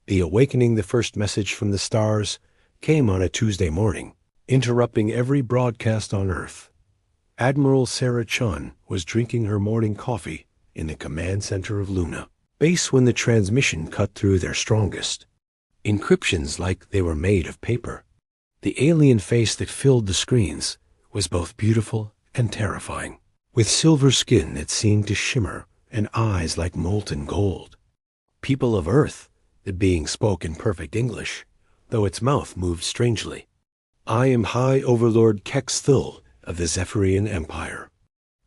The awakening, the first message from the stars, came on a Tuesday morning, interrupting every broadcast on Earth. Admiral Sarah Chun was drinking her morning coffee in the command center of Luna base when the transmission cut through their strongest. Encryptions like they were made of paper. The alien face that filled the screens was both beautiful and terrifying, with silver skin that seemed to shimmer and eyes like molten gold. People of Earth, the being spoke in perfect English, though its mouth moved strangely. I am High Overlord Kex Thul of the Zephyrian Empire.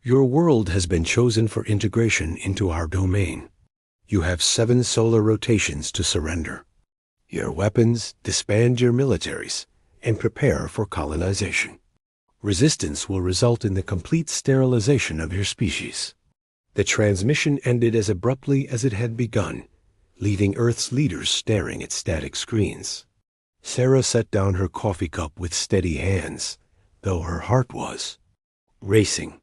Your world has been chosen for integration into our domain. You have 7 solar rotations to surrender your weapons, disband your militaries, and prepare for colonization. Resistance will result in the complete sterilization of your species. The transmission ended as abruptly as it had begun, leaving Earth's leaders staring at static screens. Sarah set down her coffee cup with steady hands, though her heart was racing.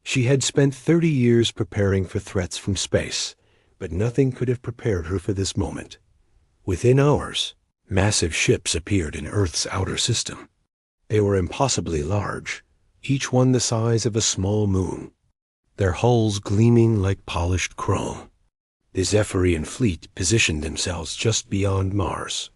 She had spent 30 years preparing for threats from space, but nothing could have prepared her for this moment. Within hours, massive ships appeared in Earth's outer system. They were impossibly large, each one the size of a small moon, their hulls gleaming like polished chrome. The Zephyrian fleet positioned themselves just beyond Mars,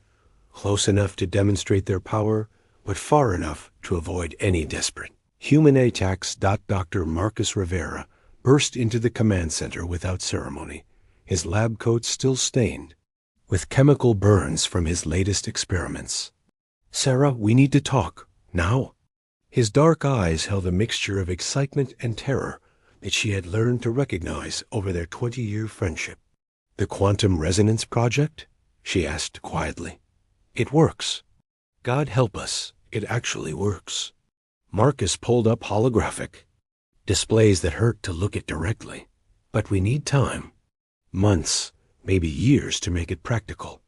close enough to demonstrate their power, but far enough to avoid any desperate human attacks. Dr. Marcus Rivera burst into the command center without ceremony, his lab coat still stained with chemical burns from his latest experiments. Sarah, we need to talk, now. His dark eyes held a mixture of excitement and terror that she had learned to recognize over their 20-year friendship. The Quantum Resonance Project? She asked quietly. It works. God help us, it actually works. Marcus pulled up holographic displays that hurt to look at directly. But we need time. Months, maybe years to make it practical.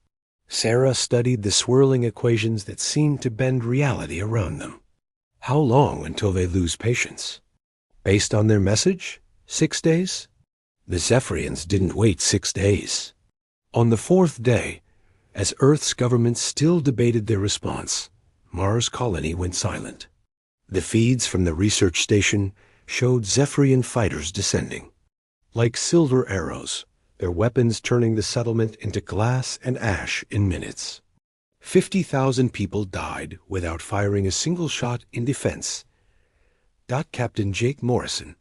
Sarah studied the swirling equations that seemed to bend reality around them. How long until they lose patience? Based on their message? 6 days? The Zephyrians didn't wait 6 days. On the 4th day, as Earth's government still debated their response, Mars' colony went silent. The feeds from the research station showed Zephyrian fighters descending. Like silver arrows, their weapons turning the settlement into glass and ash in minutes. 50,000 people died without firing a single shot in defense. Captain Jake Morrison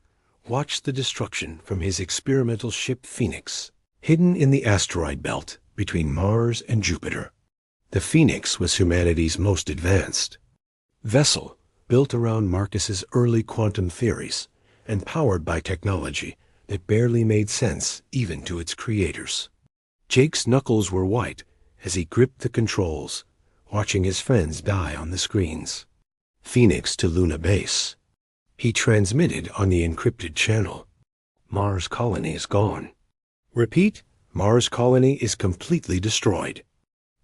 watched the destruction from his experimental ship Phoenix, hidden in the asteroid belt between Mars and Jupiter. The Phoenix was humanity's most advanced vessel, built around Marcus's early quantum theories and powered by technology that barely made sense even to its creators. Jake's knuckles were white as he gripped the controls, watching his friends die on the screens. Phoenix to Luna Base. He transmitted on the encrypted channel. Mars colony is gone. Repeat, Mars colony is completely destroyed.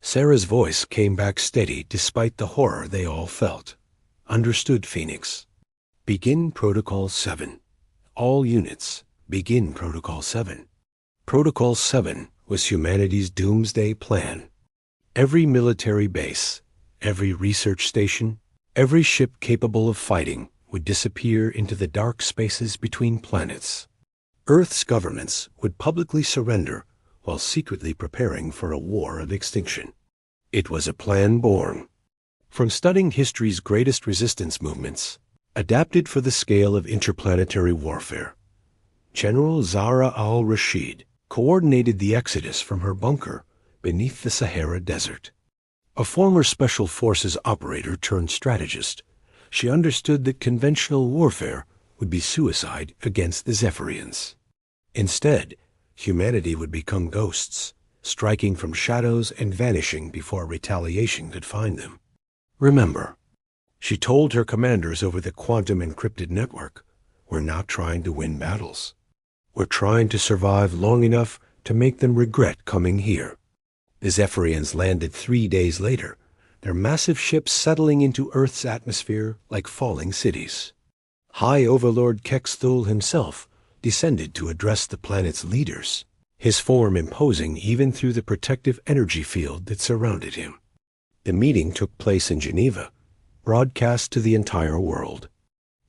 Sarah's voice came back steady despite the horror they all felt. Understood, Phoenix. Begin Protocol 7. All units, begin Protocol 7. Protocol 7 was humanity's doomsday plan. Every military base, every research station, every ship capable of fighting would disappear into the dark spaces between planets. Earth's governments would publicly surrender while secretly preparing for a war of extinction. It was a plan born from studying history's greatest resistance movements, adapted for the scale of interplanetary warfare. General Zahra al-Rashid coordinated the exodus from her bunker beneath the Sahara Desert. A former Special Forces operator turned strategist, she understood that conventional warfare would be suicide against the Zephyrians. Instead, humanity would become ghosts, striking from shadows and vanishing before retaliation could find them. Remember, she told her commanders over the quantum encrypted network, we're not trying to win battles. We're trying to survive long enough to make them regret coming here. The Zephyrians landed 3 days later, their massive ships settling into Earth's atmosphere like falling cities. High Overlord Kex Thul himself descended to address the planet's leaders. his form imposing even through the protective energy field that surrounded him. The meeting took place in Geneva, broadcast to the entire world.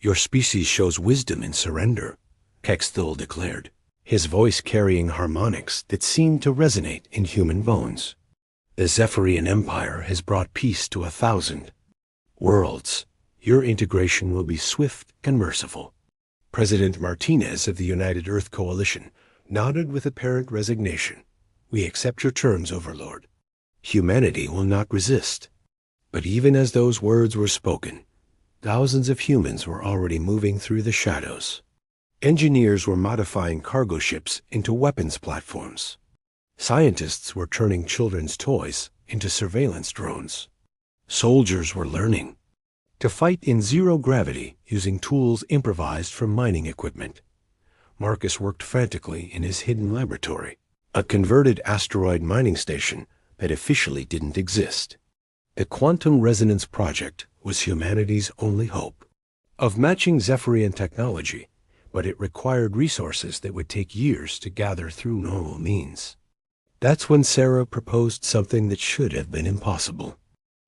"Your species shows wisdom in surrender," Kexthul declared, his voice carrying harmonics that seemed to resonate in human bones. "The Zephyrian Empire has brought peace to 1,000 worlds. Your integration will be swift and merciful." President Martinez of the United Earth Coalition nodded with apparent resignation. "We accept your terms, Overlord. Humanity will not resist." But even as those words were spoken, thousands of humans were already moving through the shadows. Engineers were modifying cargo ships into weapons platforms. Scientists were turning children's toys into surveillance drones. Soldiers were learning to fight in zero gravity using tools improvised from mining equipment. Marcus worked frantically in his hidden laboratory, a converted asteroid mining station that officially didn't exist. The Quantum Resonance Project was humanity's only hope of matching Zephyrian technology, but it required resources that would take years to gather through normal means. That's when Sarah proposed something that should have been impossible.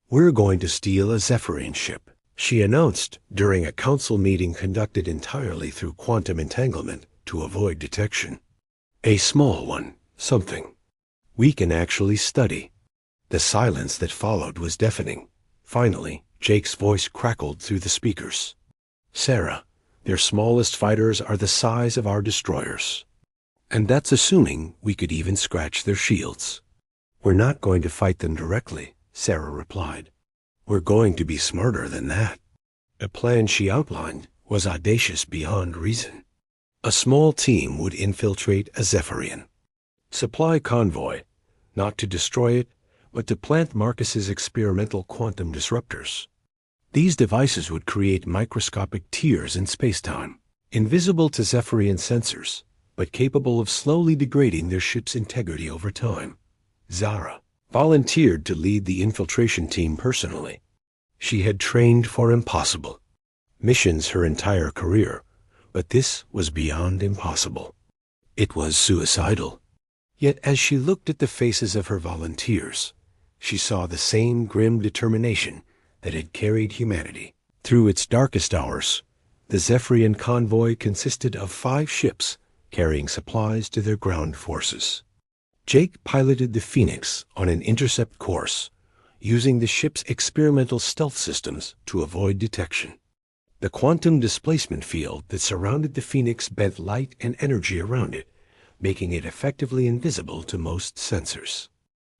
"We're going to steal a Zephyrian ship," she announced during a council meeting conducted entirely through quantum entanglement to avoid detection. "A small one, something we can actually study." The silence that followed was deafening. Finally, Jake's voice crackled through the speakers. "Sarah, their smallest fighters are the size of our destroyers. And that's assuming we could even scratch their shields." "We're not going to fight them directly," Sarah replied. "We're going to be smarter than that." The plan she outlined was audacious beyond reason. A small team would infiltrate a Zephyrian supply convoy, not to destroy it, but to plant Marcus's experimental quantum disruptors. These devices would create microscopic tears in spacetime, invisible to Zephyrian sensors, but capable of slowly degrading their ship's integrity over time. Zara volunteered to lead the infiltration team personally. She had trained for impossible missions her entire career, but this was beyond impossible. It was suicidal. Yet as she looked at the faces of her volunteers, she saw the same grim determination that had carried humanity through its darkest hours. The Zephyrian convoy consisted of 5 ships carrying supplies to their ground forces. Jake piloted the Phoenix on an intercept course, using the ship's experimental stealth systems to avoid detection. The quantum displacement field that surrounded the Phoenix bent light and energy around it, making it effectively invisible to most sensors.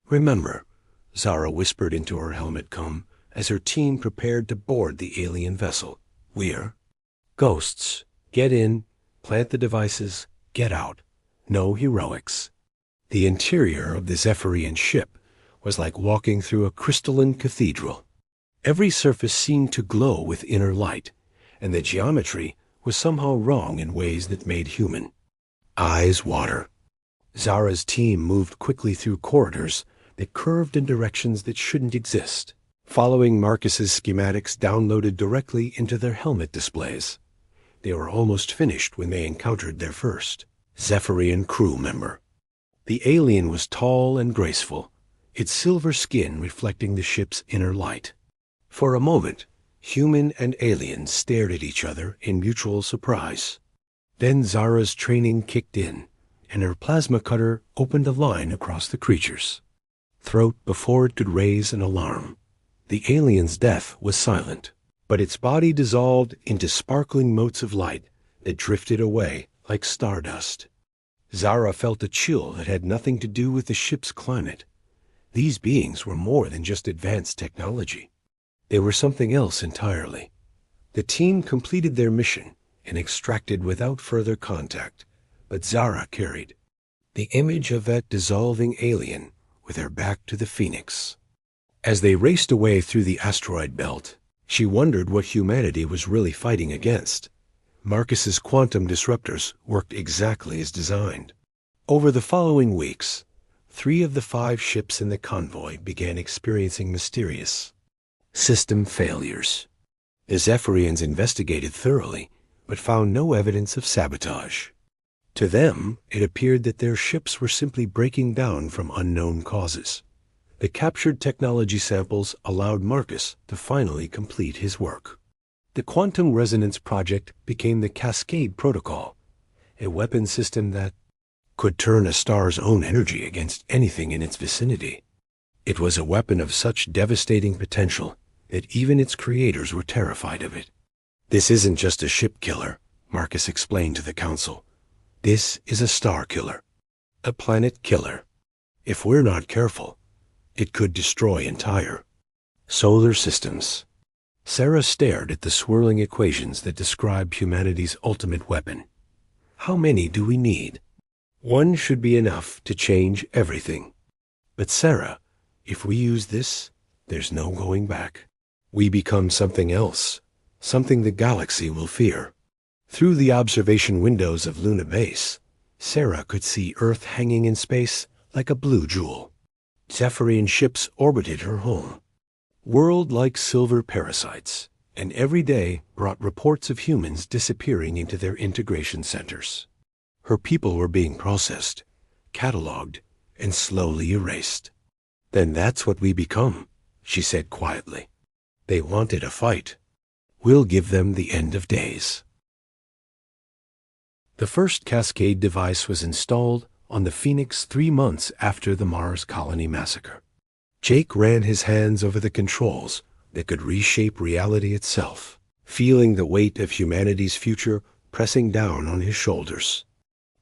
"Remember," Zara whispered into her helmet comb as her team prepared to board the alien vessel, "we're ghosts. Get in, plant the devices, get out. No heroics." The interior of the Zephyrian ship was like walking through a crystalline cathedral. Every surface seemed to glow with inner light, and the geometry was somehow wrong in ways that made human eyes water. Zara's team moved quickly through corridors that curved in directions that shouldn't exist, following Marcus's schematics downloaded directly into their helmet displays. They were almost finished when they encountered their first Zephyrian crew member. The alien was tall and graceful, its silver skin reflecting the ship's inner light. For a moment, human and alien stared at each other in mutual surprise. Then Zara's training kicked in, and her plasma cutter opened a line across the creature's throat before it could raise an alarm. The alien's death was silent, but its body dissolved into sparkling motes of light that drifted away like stardust. Zara felt a chill that had nothing to do with the ship's climate. These beings were more than just advanced technology. They were something else entirely. The team completed their mission and extracted without further contact, but Zara carried the image of that dissolving alien with her back to the Phoenix. As they raced away through the asteroid belt, she wondered what humanity was really fighting against. Marcus's quantum disruptors worked exactly as designed. Over the following weeks, 3 of the 5 ships in the convoy began experiencing mysterious system failures. The Zephyrians investigated thoroughly, but found no evidence of sabotage. To them, it appeared that their ships were simply breaking down from unknown causes. The captured technology samples allowed Marcus to finally complete his work. The Quantum Resonance Project became the Cascade Protocol, a weapon system that could turn a star's own energy against anything in its vicinity. It was a weapon of such devastating potential that even its creators were terrified of it. "This isn't just a ship killer," Marcus explained to the Council. "This is a star killer, a planet killer. If we're not careful, it could destroy entire solar systems." Sarah stared at the swirling equations that described humanity's ultimate weapon. "How many do we need? One should be enough to change everything. But Sarah, if we use this, there's no going back. We become something else, something the galaxy will fear." Through the observation windows of Luna Base, Sarah could see Earth hanging in space like a blue jewel. Zephyrian ships orbited her home, whirled like silver parasites, and every day brought reports of humans disappearing into their integration centers. Her people were being processed, cataloged, and slowly erased. "Then that's what we become," she said quietly. "They wanted a fight. We'll give them the end of days." The first Cascade device was installed on the Phoenix 3 months after the Mars Colony massacre. Jake ran his hands over the controls that could reshape reality itself, feeling the weight of humanity's future pressing down on his shoulders.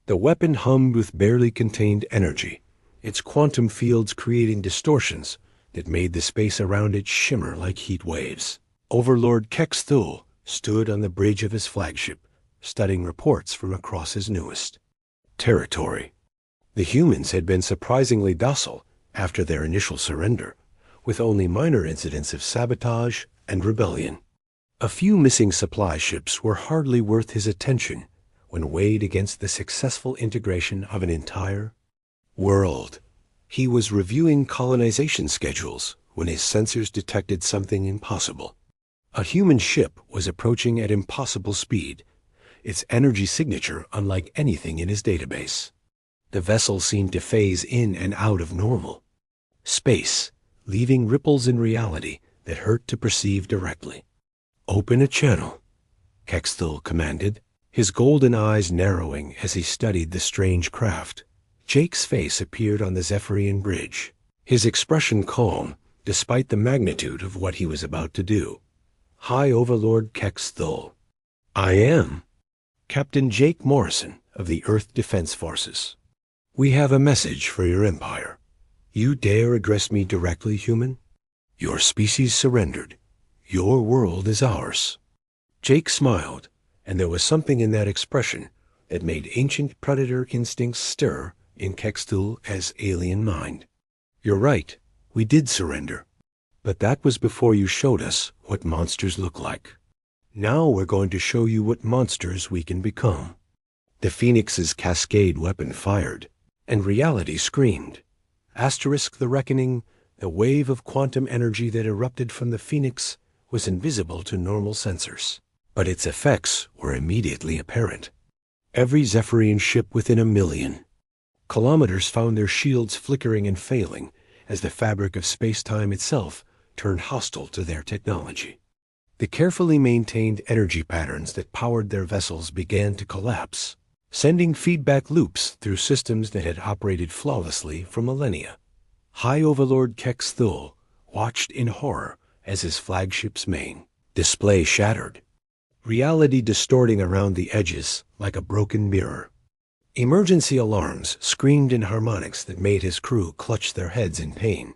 The weapon hummed with barely contained energy, its quantum fields creating distortions that made the space around it shimmer like heat waves. Overlord Kex Thul stood on the bridge of his flagship, studying reports from across his newest territory. The humans had been surprisingly docile after their initial surrender, with only minor incidents of sabotage and rebellion. A few missing supply ships were hardly worth his attention when weighed against the successful integration of an entire world. He was reviewing colonization schedules when his sensors detected something impossible. A human ship was approaching at impossible speed, its energy signature unlike anything in his database. The vessel seemed to phase in and out of normal space, leaving ripples in reality that hurt to perceive directly. "Open a channel," Kex Thul commanded, his golden eyes narrowing as he studied the strange craft. Jake's face appeared on the Zephyrian bridge, his expression calm despite the magnitude of what he was about to do. "High Overlord Kex Thul." "I am Captain Jake Morrison of the Earth Defense Forces. We have a message for your empire. You dare address me directly, human? Your species surrendered. Your world is ours." Jake smiled, and there was something in that expression that made ancient predator instincts stir in Kex Thul as alien mind. "You're right, we did surrender. But that was before you showed us what monsters look like. Now we're going to show you what monsters we can become." The Phoenix's Cascade weapon fired, and reality screamed. Asterisk the reckoning, the wave of quantum energy that erupted from the Phoenix was invisible to normal sensors, but its effects were immediately apparent. Every Zephyrian ship within 1,000,000 kilometers found their shields flickering and failing as the fabric of space-time itself turned hostile to their technology. The carefully maintained energy patterns that powered their vessels began to collapse, sending feedback loops through systems that had operated flawlessly for millennia. High Overlord Kex Thul watched in horror as his flagship's main display shattered, reality distorting around the edges like a broken mirror. Emergency alarms screamed in harmonics that made his crew clutch their heads in pain.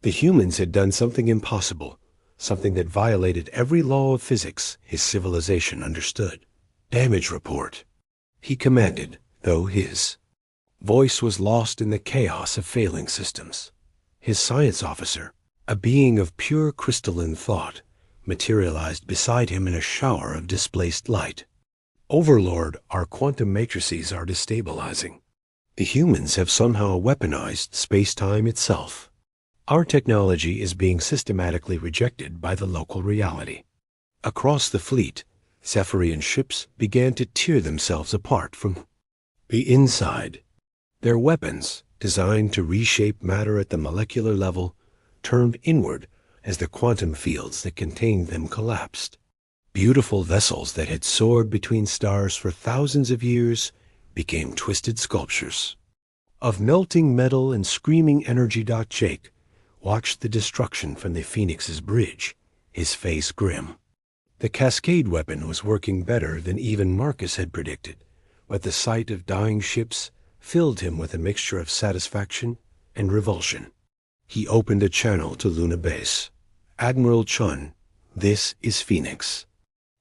The humans had done something impossible, something that violated every law of physics his civilization understood. "Damage report," he commanded, though his voice was lost in the chaos of failing systems. His science officer, a being of pure crystalline thought, materialized beside him in a shower of displaced light. "Overlord, our quantum matrices are destabilizing. The humans have somehow weaponized space-time itself. Our technology is being systematically rejected by the local reality." Across the fleet, Zephyrian ships began to tear themselves apart from The inside. Their weapons, designed to reshape matter at the molecular level, turned inward as the quantum fields that contained them collapsed. Beautiful vessels that had soared between stars for thousands of years became twisted sculptures of melting metal and screaming energy. Jake watched the destruction from the Phoenix's bridge, his face grim. The Cascade weapon was working better than even Marcus had predicted, but the sight of dying ships filled him with a mixture of satisfaction and revulsion. He opened a channel to Luna Base. "Admiral Chun, this is Phoenix.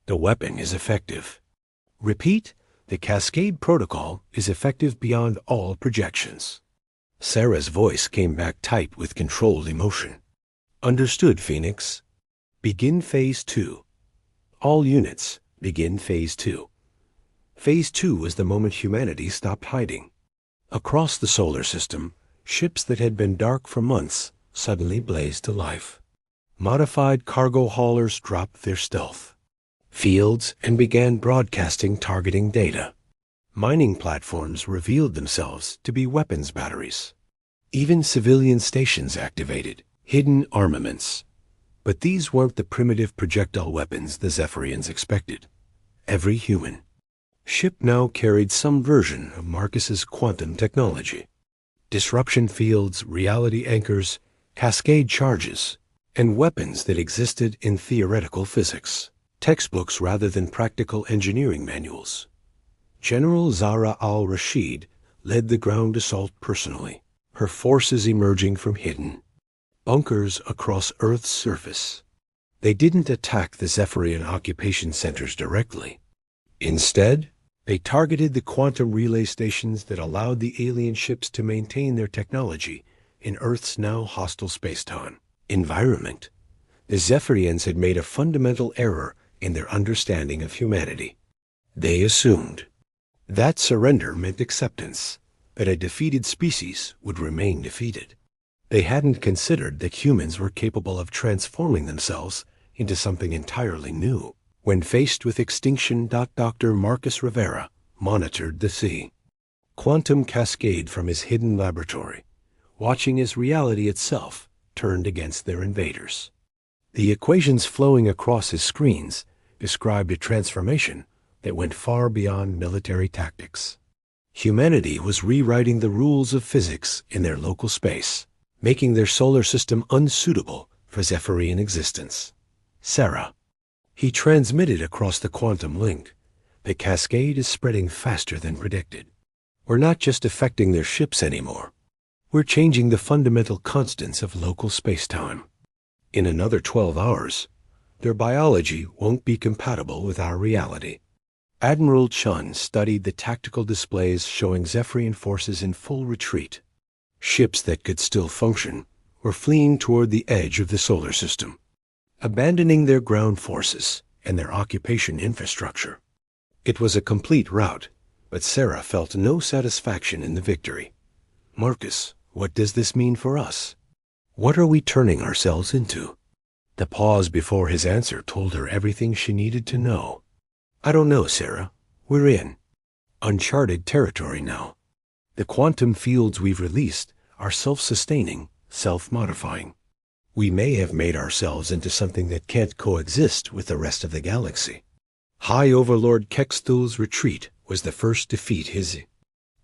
The weapon is effective. Repeat, the Cascade protocol is effective beyond all projections." Sarah's voice came back tight with controlled emotion. "Understood, Phoenix. Begin Phase 2. All units, begin Phase 2. Phase 2 was the moment humanity stopped hiding. Across the solar system, ships that had been dark for months suddenly blazed to life. Modified cargo haulers dropped their stealth fields and began broadcasting targeting data. Mining platforms revealed themselves to be weapons batteries. Even civilian stations activated hidden armaments. But these weren't the primitive projectile weapons the Zephyrians expected. Every human ship now carried some version of Marcus's quantum technology. Disruption fields, reality anchors, cascade charges, and weapons that existed in theoretical physics. Textbooks rather than practical engineering manuals. General Zahra al-Rashid led the ground assault personally, her forces emerging from hidden bunkers across Earth's surface. They didn't attack the Zephyrian occupation centers directly. Instead, they targeted the quantum relay stations that allowed the alien ships to maintain their technology in Earth's now hostile spacetime environment. The Zephyrians had made a fundamental error in their understanding of humanity. They assumed that surrender meant acceptance, that a defeated species would remain defeated. They hadn't considered that humans were capable of transforming themselves into something entirely new. When faced with extinction, Dr. Marcus Rivera monitored the sea. Quantum cascade from his hidden laboratory, watching as reality itself turned against their invaders. The equations flowing across his screens described a transformation that went far beyond military tactics. Humanity was rewriting the rules of physics in their local space, making their solar system unsuitable for Zephyrian existence. "Sarah." He transmitted across the quantum link. "The cascade is spreading faster than predicted. We're not just affecting their ships anymore. We're changing the fundamental constants of local spacetime. In another 12 hours, their biology won't be compatible with our reality." Admiral Chun studied the tactical displays showing Zephyrian forces in full retreat. Ships that could still function were fleeing toward the edge of the solar system, abandoning their ground forces and their occupation infrastructure. It was a complete rout, but Sarah felt no satisfaction in the victory. "Marcus, what does this mean for us? What are we turning ourselves into?" The pause before his answer told her everything she needed to know. "I don't know, Sarah. We're in uncharted territory now. The quantum fields we've released are self-sustaining, self-modifying. We may have made ourselves into something that can't coexist with the rest of the galaxy." High Overlord Kexthul's retreat was the first defeat his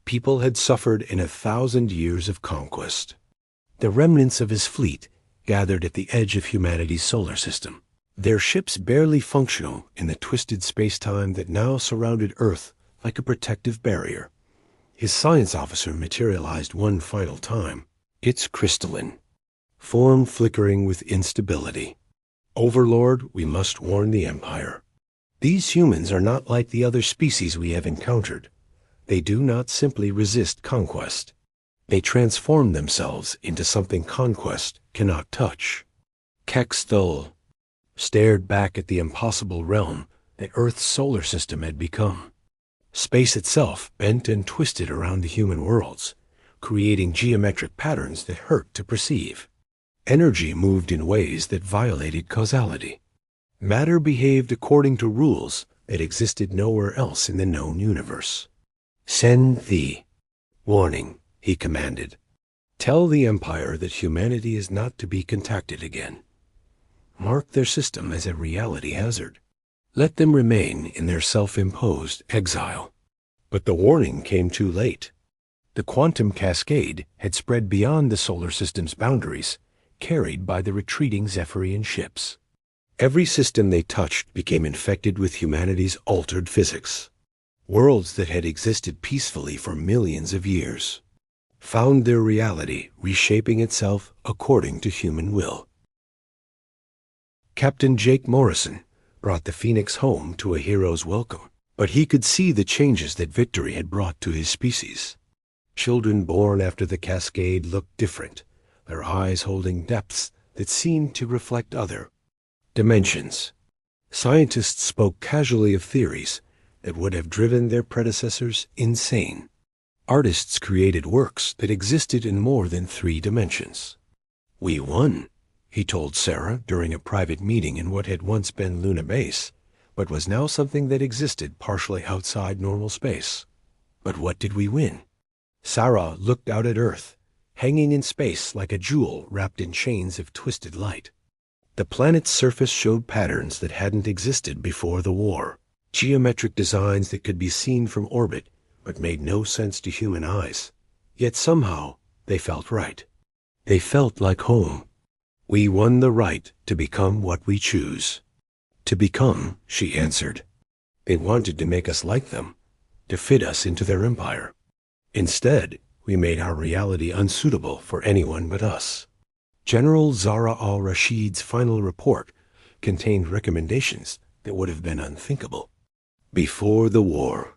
people had suffered in 1,000 years of conquest. The remnants of his fleet gathered at the edge of humanity's solar system, their ships barely functional in the twisted space-time that now surrounded Earth like a protective barrier. His science officer materialized one final time. Its crystalline form flickering with instability. "Overlord, we must warn the Empire. These humans are not like the other species we have encountered. They do not simply resist conquest. They transform themselves into something conquest cannot touch." Kexthul stared back at the impossible realm that Earth's solar system had become. Space itself bent and twisted around the human worlds, creating geometric patterns that hurt to perceive. Energy moved in ways that violated causality. Matter behaved according to rules that existed nowhere else in the known universe. Send the warning, he commanded. Tell the Empire that humanity is not to be contacted again. Mark their system as a reality hazard. Let them remain in their self-imposed exile. But the warning came too late. The quantum cascade had spread beyond the solar system's boundaries, carried by the retreating Zephyrian ships. Every system they touched became infected with humanity's altered physics. Worlds that had existed peacefully for millions of years found their reality reshaping itself according to human will. Captain Jake Morrison brought the Phoenix home to a hero's welcome, but he could see the changes that victory had brought to his species. Children born after the cascade looked different, their eyes holding depths that seemed to reflect other dimensions. Scientists spoke casually of theories that would have driven their predecessors insane. Artists created works that existed in more than 3 dimensions. We won, he told Sarah during a private meeting in what had once been Luna Base, but was now something that existed partially outside normal space. But what did we win? Sarah looked out at Earth, hanging in space like a jewel wrapped in chains of twisted light. The planet's surface showed patterns that hadn't existed before the war. Geometric designs that could be seen from orbit but made no sense to human eyes. Yet somehow they felt right. They felt like home. We won the right to become what we choose. To become, she answered. They wanted to make us like them, to fit us into their empire. Instead, we made our reality unsuitable for anyone but us. General Zahra al-Rashid's final report contained recommendations that would have been unthinkable. Before the war,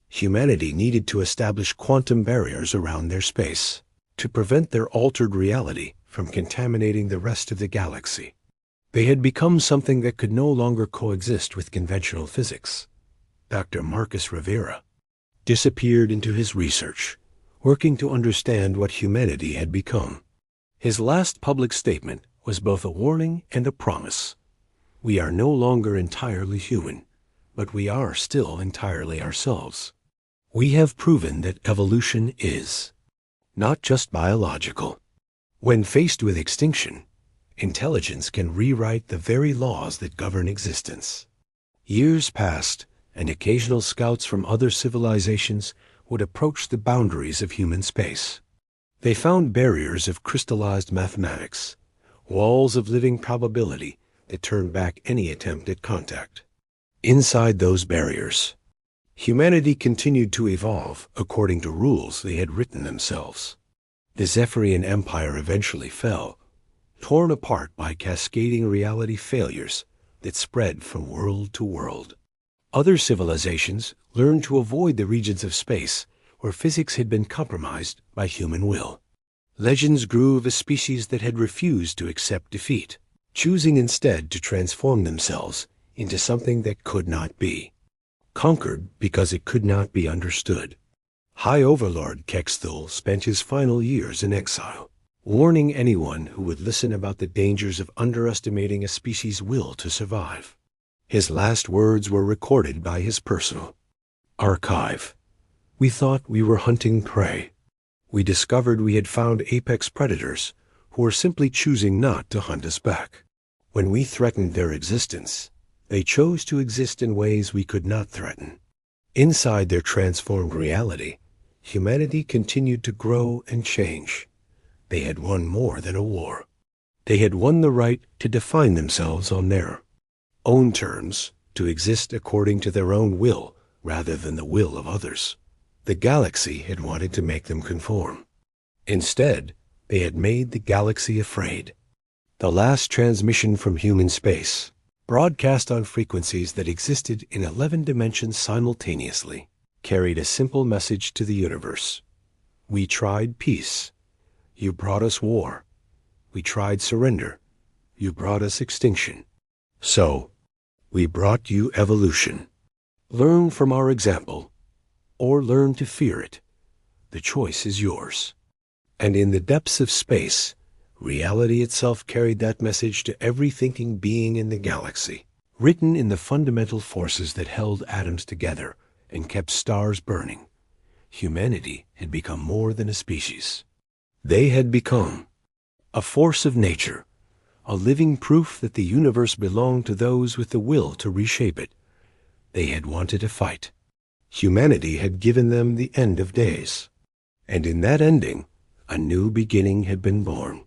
humanity needed to establish quantum barriers around their space to prevent their altered reality from contaminating the rest of the galaxy. They had become something that could no longer coexist with conventional physics. Dr. Marcus Rivera disappeared into his research, working to understand what humanity had become. His last public statement was both a warning and a promise. We are no longer entirely human, but we are still entirely ourselves. We have proven that evolution is not just biological. When faced with extinction, intelligence can rewrite the very laws that govern existence. Years passed, and occasional scouts from other civilizations would approach the boundaries of human space. They found barriers of crystallized mathematics, walls of living probability that turned back any attempt at contact. Inside those barriers, humanity continued to evolve according to rules they had written themselves. The Zephyrian Empire eventually fell, torn apart by cascading reality failures that spread from world to world. Other civilizations learned to avoid the regions of space where physics had been compromised by human will. Legends grew of a species that had refused to accept defeat, choosing instead to transform themselves into something that could not be, conquered because it could not be understood. High Overlord Kexthul spent his final years in exile, warning anyone who would listen about the dangers of underestimating a species' will to survive. His last words were recorded by his personal archive. We thought we were hunting prey. We discovered we had found apex predators who were simply choosing not to hunt us back. When we threatened their existence, they chose to exist in ways we could not threaten. Inside their transformed reality, humanity continued to grow and change. They had won more than a war. They had won the right to define themselves on their own terms, to exist according to their own will rather than the will of others. The galaxy had wanted to make them conform. Instead, they had made the galaxy afraid. The last transmission from human space, broadcast on frequencies that existed in 11 dimensions simultaneously, carried a simple message to the universe. We tried peace. You brought us war. We tried surrender. You brought us extinction. So, we brought you evolution. Learn from our example, or learn to fear it. The choice is yours. And in the depths of space, reality itself carried that message to every thinking being in the galaxy, written in the fundamental forces that held atoms together and kept stars burning. humanity had become more than a species. They had become a force of nature, a living proof that the universe belonged to those with the will to reshape it. They had wanted a fight. Humanity had given them the end of days. And in that ending, a new beginning had been born.